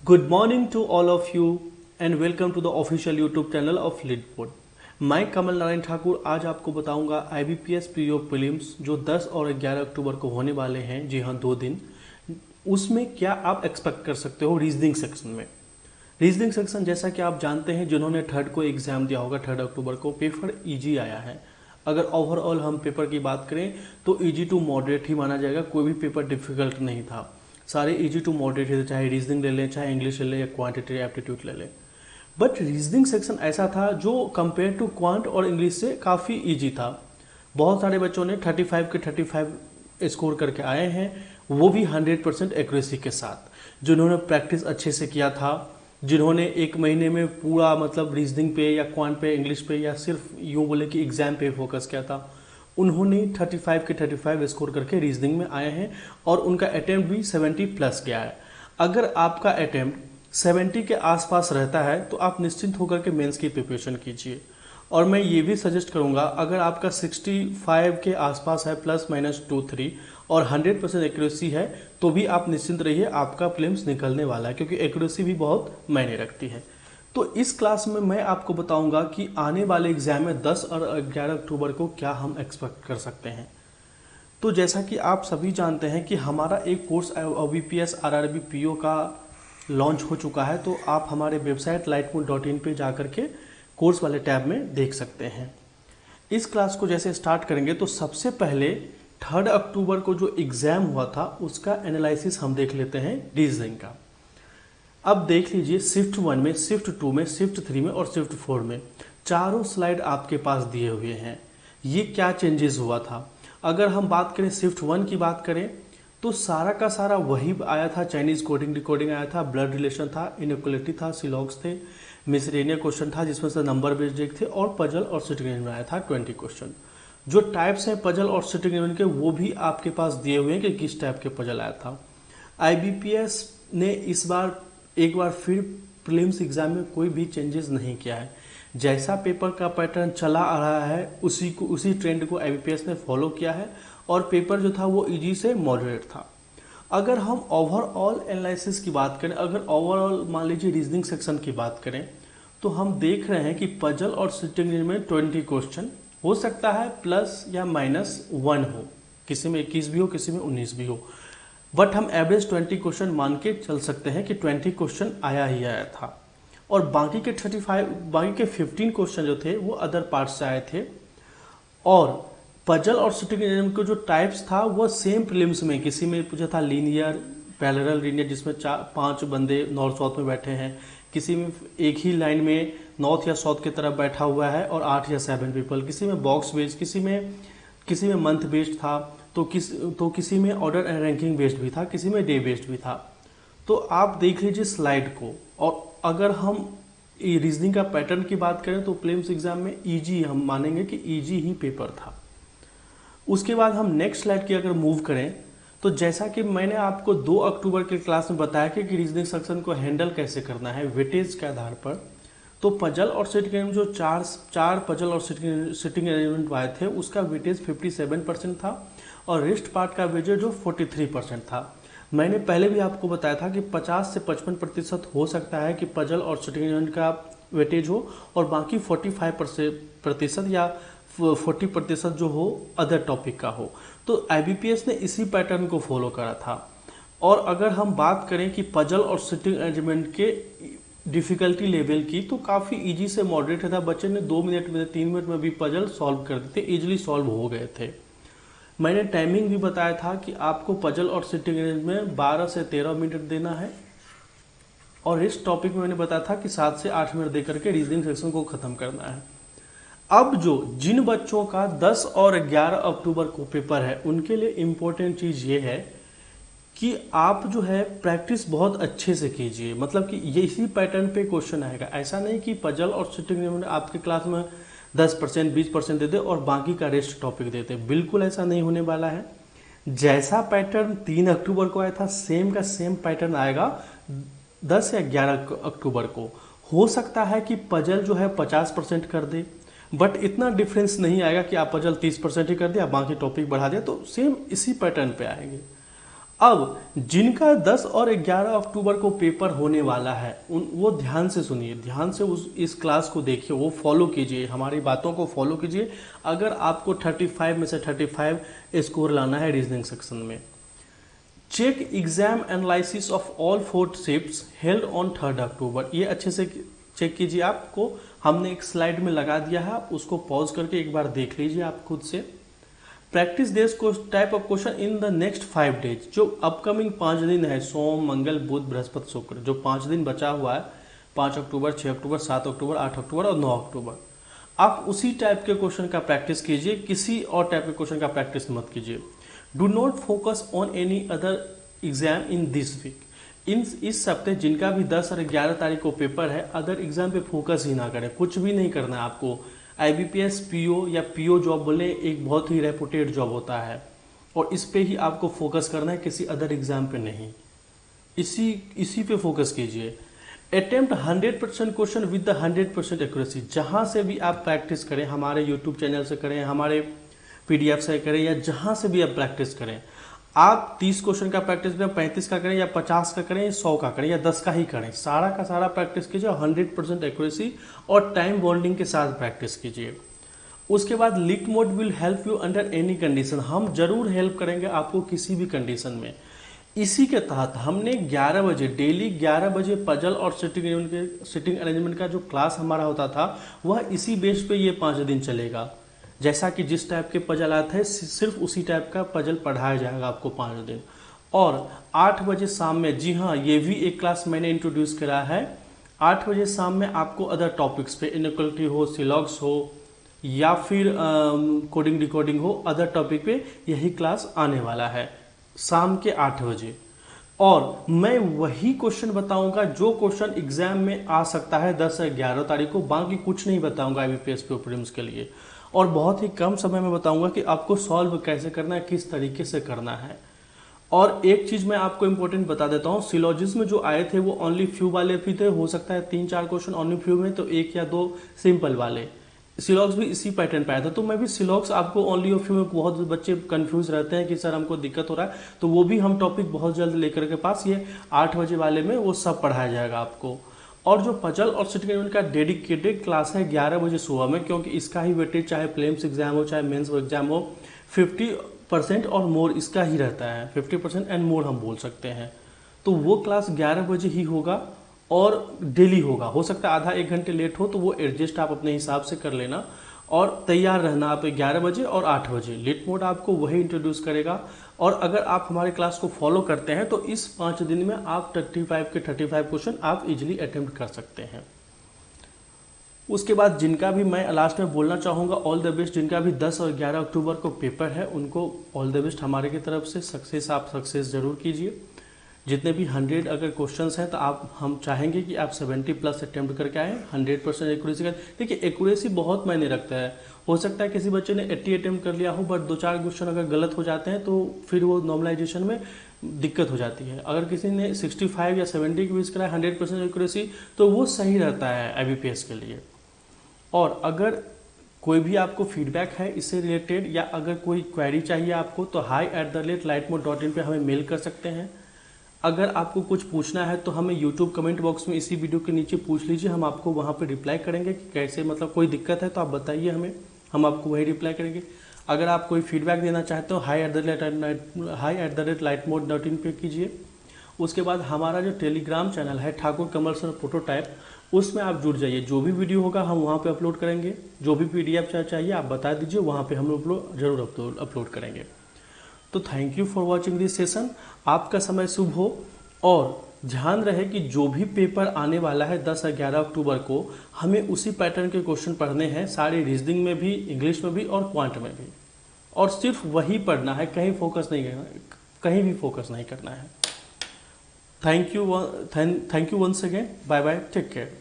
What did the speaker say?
Good morning to all of you and welcome to the official YouTube channel of Leadboard. मैं कमल नारायण ठाकुर आज आपको बताऊंगा IBPS PO prelims जो 10 और 11 अक्टूबर को होने वाले हैं, जी हाँ 2 दिन, उसमें क्या आप एक्सपेक्ट कर सकते हो रीजनिंग सेक्शन में। रीजनिंग सेक्शन जैसा कि आप जानते हैं, जिन्होंने थर्ड को एग्जाम दिया होगा 3 अक्टूबर को, पेपर ईजी आया है। अगर ओवरऑल हम पेपर की बात करें तो ईजी टू मॉडरेट ही माना जाएगा, कोई भी पेपर डिफिकल्ट नहीं था, सारे इजी टू मॉडरेट थे, चाहे रीजनिंग ले लें, चाहे इंग्लिश ले लें या क्वांटिटी एप्टीट्यूड ले लें। बट रीजनिंग सेक्शन ऐसा था जो कंपेयर टू क्वांट और इंग्लिश से काफ़ी इजी था। बहुत सारे बच्चों ने 35 के 35 स्कोर करके आए हैं, वो भी 100% एक्यूरेसी के साथ, जिन्होंने प्रैक्टिस अच्छे से किया था, जिन्होंने एक महीने में पूरा मतलब रीजनिंग पे या क्वांट पे, इंग्लिश पे या सिर्फ यूँ बोले कि एग्जाम पे फोकस किया था, उन्होंने 35 के 35 स्कोर करके रीजनिंग में आए हैं और उनका अटेम्प्ट भी 70 प्लस गया है। अगर आपका अटेम्प्ट 70 के आसपास रहता है तो आप निश्चिंत होकर के मेंस की प्रिपरेशन कीजिए। और मैं ये भी सजेस्ट करूंगा, अगर आपका 65 के आसपास है ±2-3 और 100% एक्यूरेसी है तो भी आप निश्चिंत रहिए, आपका प्रीलिम्स निकलने वाला है, क्योंकि एक्यूरेसी भी बहुत मायने रखती है। तो इस क्लास में मैं आपको बताऊंगा कि आने वाले एग्जाम में 10 और 11 अक्टूबर को क्या हम एक्सपेक्ट कर सकते हैं। तो जैसा कि आप सभी जानते हैं कि हमारा एक कोर्स IBPS RRB PO का लॉन्च हो चुका है, तो आप हमारे वेबसाइट lightmood.in पे जाकर के कोर्स वाले टैब में देख सकते हैं। इस क्लास को जैसे स्टार्ट करेंगे तो सबसे पहले 3 अक्टूबर को जो एग्ज़ाम हुआ था उसका एनालिसिस हम देख लेते हैं रीजनिंग का। अब देख लीजिए, शिफ्ट 1 में, शिफ्ट 2 में, शिफ्ट 3 में और शिफ्ट 4 में चारों स्लाइड आपके पास दिए हुए हैं। ये क्या चेंजेस हुआ था। अगर हम बात करें शिफ्ट 1 की बात करें तो सारा का सारा वही आया था, चाइनीज कोडिंग डिकोडिंग आया था, ब्लड रिलेशन था, इनइक्वालिटी था, सिलॉग्स थे, मिसलेनियस क्वेश्चन था जिसमें से नंबर बेस्ड थे, और पजल और सिटिंग में आया था 20 क्वेश्चन। जो टाइप्स हैं पजल और सिटिंग के वो भी आपके पास दिए हुए हैं कि किस टाइप के पजल आया था। IBPS ने इस बार एक बार फिर प्रीलिम्स एग्जाम में कोई भी चेंजेस नहीं किया है। जैसा पेपर का पैटर्न चला आ रहा है उसी ट्रेंड को IBPS ने फॉलो किया है और पेपर जो था वो इजी से मॉडरेट था। अगर हम ओवरऑल एनालिसिस की बात करें, अगर ओवरऑल मान लीजिए रीजनिंग सेक्शन की बात करें, तो हम देख रहे हैं कि पजल और सिटिंग में 20 क्वेश्चन हो सकता है, प्लस या -1 हो, किसी में 21 भी हो, किसी में 19 भी हो, बट हम एवरेज 20 क्वेश्चन मान के चल सकते हैं कि 20 क्वेश्चन आया ही आया था। और बाकी के 15 क्वेश्चन जो थे वो अदर पार्ट से आए थे। और पजल और सिटिंग के जो टाइप्स था वो सेम प्रीलिम्स में, किसी में पूछा था लीनियर, पैरेलल लीनियर जिसमें 5 बंदे नॉर्थ साउथ में बैठे हैं, किसी में एक ही लाइन में नॉर्थ या साउथ की तरफ बैठा हुआ है और 8 या 7 पीपल, किसी में बॉक्स बेस्ड, किसी में मंथ बेस्ड था, तो किसी में ऑर्डर एंड रैंकिंग बेस्ड भी था, किसी में डे बेस्ड भी था। तो आप देख लीजिए स्लाइड को। और अगर हम रीजनिंग का पैटर्न की बात करें तो प्रीलिम्स एग्जाम में इजी, हम मानेंगे कि इजी ही पेपर था। उसके बाद हम नेक्स्ट स्लाइड की अगर मूव करें तो जैसा कि मैंने आपको 2 अक्टूबर के क्लास में बताया कि रीजनिंग सेक्शन को हैंडल कैसे करना है वेटेज के आधार पर, तो पजल और सिटिंग में जो चार पजल और सिटिंग अरेंजमेंट आए थे उसका वेटेज 57% था और रेस्ट पार्ट का वेटेज जो 43% था। मैंने पहले भी आपको बताया था कि 50 से 55% हो सकता है कि पजल और सिटिंग अरेंजमेंट का वेटेज हो और बाकी 45% या 40% जो हो अदर टॉपिक का हो। तो IBPS ने इसी पैटर्न को फॉलो करा था। और अगर हम बात करें कि पजल और सिटिंग अरेंजमेंट के डिफिकल्टी लेवल की, तो काफ़ी इजी से मॉडरेट था। बच्चे ने 2 मिनट में, 3 मिनट में भी पजल सॉल्व कर देते, इजीली सॉल्व हो गए थे। मैंने टाइमिंग भी बताया था कि आपको पजल और सिटिंग में 12 से 13 मिनट देना है और इस टॉपिक में मैंने बताया था कि 7 से 8 मिनट देकर के रीजनिंग सेक्शन को ख़त्म करना है। अब जिन बच्चों का 10 और 11 अक्टूबर को पेपर है उनके लिए इम्पोर्टेंट चीज़ ये है कि आप जो है प्रैक्टिस बहुत अच्छे से कीजिए। मतलब कि ये इसी पैटर्न पे क्वेश्चन आएगा। ऐसा नहीं कि पजल और सिटिंग में आपके क्लास में 10% 20% दे दे और बाकी का रेस्ट टॉपिक देते, बिल्कुल ऐसा नहीं होने वाला है। जैसा पैटर्न 3 अक्टूबर को आया था सेम का सेम पैटर्न आएगा 10 या 11 अक्टूबर को। हो सकता है कि पजल जो है 50% कर दे, बट इतना डिफरेंस नहीं आएगा कि आप पजल 30% ही कर दिया बाकी टॉपिक बढ़ा दिया, तो सेम इसी पैटर्न पे आएंगे। अब जिनका 10 और 11 अक्टूबर को पेपर होने वाला है वो ध्यान से सुनिए, ध्यान से इस क्लास को देखिए, वो फॉलो कीजिए, हमारी बातों को फॉलो कीजिए। अगर आपको 35 में से 35 स्कोर लाना है रीजनिंग सेक्शन में। Check exam analysis of all 4 shifts held on 3 October. ये अच्छे से चेक कीजिए, आपको हमने एक स्लाइड में लगा दिया है, आप उसको पॉज करके एक बार देख लीजिए आप खुद से। प्रैक्टिस डेज को type of question in the next 5 days, जो अपकमिंग 5 दिन है, सोम मंगल बुध बृहस्पति शुक्र, जो 5 दिन बचा हुआ है, 5 अक्टूबर 6 अक्टूबर 7 अक्टूबर 8 अक्टूबर और 9 अक्टूबर, आप उसी टाइप के क्वेश्चन का प्रैक्टिस कीजिए, किसी और टाइप के क्वेश्चन का प्रैक्टिस मत कीजिए। Do not focus on any other exam in this week. इस हफ्ते जिनका भी 10 और 11 तारीख को पेपर है, अदर एग्जाम पे फोकस ही ना करें, कुछ भी नहीं करना है आपको। IBPS PO या PO जॉब बोले एक बहुत ही रेपुटेड जॉब होता है और इस पे ही आपको फोकस करना है, किसी अदर एग्जाम पे नहीं। इसी पे फोकस कीजिए। Attempt 100% question with the 100% accuracy. जहां से भी आप प्रैक्टिस करें, हमारे यूट्यूब चैनल से करें, हमारे PDF से करें, या जहां से भी आप प्रैक्टिस करें, आप 30 क्वेश्चन का प्रैक्टिस करें, 35 का करें, या 50 का करें, या 100 का करें, या 10 का ही करें, सारा का सारा प्रैक्टिस कीजिए। 100% एक्यूरेसी और टाइम बॉन्डिंग के साथ प्रैक्टिस कीजिए। उसके बाद lit mode will help you under any condition. हम जरूर हेल्प करेंगे आपको किसी भी कंडीशन में। इसी के तहत हमने 11 बजे डेली 11 बजे पजल और सिटिंग अरेंजमेंट का जो क्लास हमारा होता था, वह इसी बेस पे ये 5 दिन चलेगा। जैसा कि जिस टाइप के पजल आते हैं, सिर्फ उसी टाइप का पजल पढ़ाया जाएगा आपको 5 दिन। और 8 बजे शाम में, जी हाँ, ये भी एक क्लास मैंने इंट्रोड्यूस करा है। 8 बजे शाम में आपको अदर टॉपिक्स पे, इनइक्वालिटी हो, सिलॉग्स हो, या फिर कोडिंग डिकोडिंग हो, अदर टॉपिक पे यही क्लास आने वाला है शाम के 8 बजे। और मैं वही क्वेश्चन बताऊंगा जो क्वेश्चन एग्जाम में आ सकता है 10 या 11 तारीख को, बाकी कुछ नहीं बताऊंगा IBPS PO प्रीलिम्स के लिए। और बहुत ही कम समय में बताऊंगा कि आपको सॉल्व कैसे करना है, किस तरीके से करना है। और एक चीज मैं आपको इंपॉर्टेंट बता देता हूँ, सिलॉजिज्म जो आए थे वो ओनली फ्यू वाले भी थे, हो सकता है 3-4 क्वेश्चन ओनली फ्यू में, तो 1 या 2 सिंपल वाले। सिलॉग्स भी इसी पैटर्न पे आया था, तो मैं भी सिलॉग्स आपको ओनली फ्यू में, बहुत बच्चे कंफ्यूज रहते हैं कि सर हमको दिक्कत हो रहा है, तो वो भी हम टॉपिक बहुत जल्द लेकर के पास, ये 8 बजे वाले में वो सब पढ़ाया जाएगा आपको। और जो पजल और सिटिंग अरेंजमेंट का डेडिकेटेड क्लास है 11 बजे सुबह में, क्योंकि इसका ही वेटेज चाहे प्रीलिम्स एग्जाम हो चाहे मेंस एग्जाम हो, 50% और मोर इसका ही रहता है, 50% एंड मोर हम बोल सकते हैं। तो वो क्लास 11 बजे ही होगा और डेली होगा। हो सकता है आधा 1 घंटे लेट हो, तो वो एडजस्ट आप अपने हिसाब से कर लेना। और तैयार रहना आप 11 बजे और 8 बजे। लिट मोड आपको वही इंट्रोड्यूस करेगा। और अगर आप हमारे क्लास को फॉलो करते हैं तो इस 5 दिन में आप 35 के 35 क्वेश्चन आप इजीली अटेम्प्ट कर सकते हैं। उसके बाद जिनका भी मैं लास्ट में बोलना चाहूँगा, ऑल द बेस्ट। जिनका भी 10 और 11 अक्टूबर को पेपर है उनको ऑल द बेस्ट हमारे की तरफ से। सक्सेस आप सक्सेस जरूर कीजिए। जितने भी 100 अगर क्वेश्चंस हैं तो हम चाहेंगे कि आप 70+ अटेम्प्ट करके आए, 100% एक्यूरेसी का। देखिए एक्यूरेसी बहुत मायने रखता है। हो सकता है किसी बच्चे ने 80 अटेम्प्ट कर लिया हो, बट 2-4 क्वेश्चन अगर गलत हो जाते हैं तो फिर वो नॉर्मलाइजेशन में दिक्कत हो जाती है। अगर किसी ने 65 या 70 के बीच कराया 100% एक्यूरेसी, तो वो सही रहता है IBPS के लिए। और अगर कोई भी आपको फीडबैक है इससे रिलेटेड, या अगर कोई क्वेरी चाहिए आपको, तो hi@lightmode.in पे हमें मेल कर सकते हैं। अगर आपको कुछ पूछना है तो हमें YouTube कमेंट बॉक्स में इसी वीडियो के नीचे पूछ लीजिए, हम आपको वहाँ पे रिप्लाई करेंगे कि कैसे, मतलब कोई दिक्कत है तो आप बताइए हमें, हम आपको वही रिप्लाई करेंगे। अगर आप कोई फीडबैक देना चाहते हो hi@lightmode.in पे कीजिए। उसके बाद हमारा जो टेलीग्राम चैनल है ठाकुर कमल सर प्रोटोटाइप, उसमें आप जुड़ जाइए। जो भी वीडियो होगा हम वहाँ पे अपलोड करेंगे। जो भी PDF चाहिए आप बता दीजिए, वहाँ पे हम लोग जरूर अपलोड करेंगे। तो thank you for watching this session. आपका समय शुभ हो। और ध्यान रहे कि जो भी पेपर आने वाला है 10 या 11 अक्टूबर को, हमें उसी पैटर्न के क्वेश्चन पढ़ने हैं, सारे रीजनिंग में भी, इंग्लिश में भी और क्वांट में भी। और सिर्फ वही पढ़ना है, कहीं फोकस नहीं करना, कहीं भी फोकस नहीं करना है। Thank you once again. Bye bye, take care.